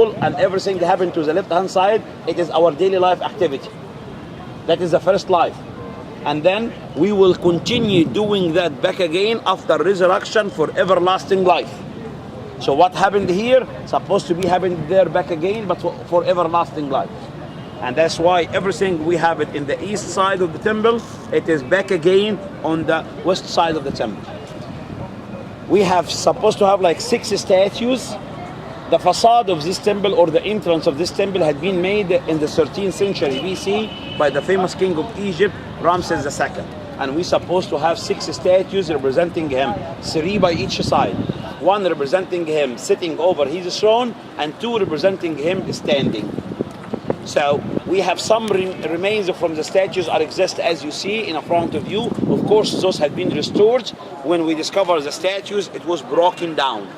all and everything happened to the left hand side, it is our daily life activity. That is the first life. And then we will continue doing that back again after resurrection for everlasting life. So what happened here, supposed to be happening there back again, but for everlasting life. And that's why everything we have it in the east side of the temple, it is back again on the west side of the temple. We have supposed to have like 6 statues. The facade of this temple or the entrance of this temple had been made in the 13th century BC by the famous king of Egypt, Ramses II. And we're supposed to have 6 statues representing him, 3 by each side. 1 representing him sitting over his throne and 2 representing him standing. So we have some remains from the statues are exist as you see in front of you. Of course, those had been restored. When we discovered the statues, it was broken down.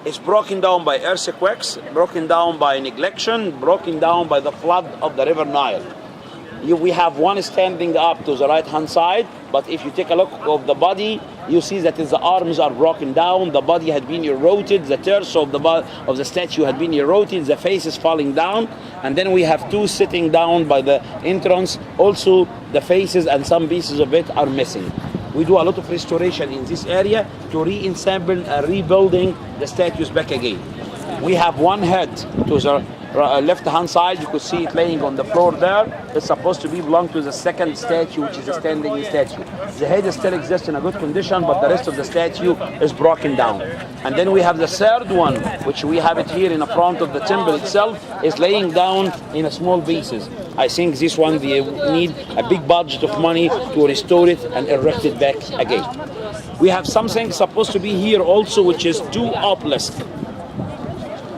It's broken down by earthquakes, broken down by neglection, broken down by the flood of the river Nile. We have 1 standing up to the right hand side, but if you take a look of the body, you see that the arms are broken down, the body had been eroded, the torso of the statue had been eroded, the face is falling down, and then we have 2 sitting down by the entrance. Also, the faces and some pieces of it are missing. We do a lot of restoration in this area to re-ensemble and rebuilding the statues back again. We have 1 head to the left hand side. You could see it laying on the floor there. It's supposed to belong to the 2nd statue, which is a standing statue. The head still exists in a good condition, but the rest of the statue is broken down. And then we have the 3rd one, which we have it here in the front of the temple itself, is laying down in small pieces. I think this one they need a big budget of money to restore it and erect it back again. We have something supposed to be here also, which is 2 obelisks.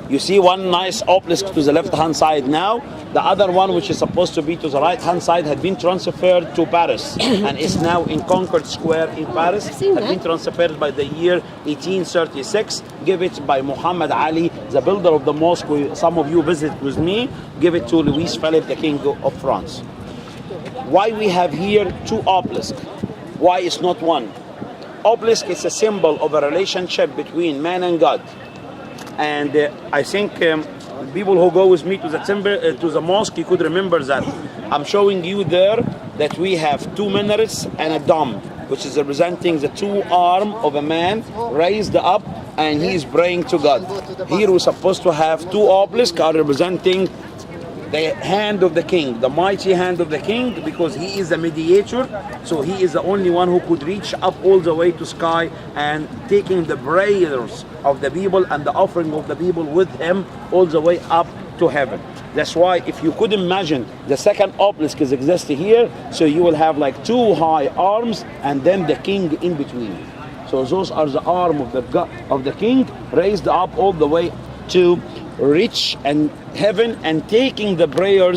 You see 1 nice obelisk to the left hand side now. The other one, which is supposed to be to the right hand side, had been transferred to Paris and is now in Concord Square in Paris. Had been transferred by the year 1836. Give it by Muhammad Ali, the builder of the mosque. Some of you visit with me. Give it to Louis Philippe, the king of France. Why we have here 2 obelisks? Why is not 1? Obelisk is a symbol of a relationship between man and God. And I think people who go with me to the temple, to the mosque, you could remember that. I'm showing you there that we have 2 minarets and a dome, which is representing the 2 arms of a man raised up, and he is praying to God. Here we're supposed to have 2 obelisks are representing the hand of the king, the mighty hand of the king, because he is the mediator. So he is the only one who could reach up all the way to sky and taking the prayers of the people and the offering of the people with him all the way up to heaven. That's why if you could imagine the 2nd obelisk is existing here, so you will have like 2 high arms and then the king in between. So those are the arm of the king raised up all the way to reach and heaven and taking the prayers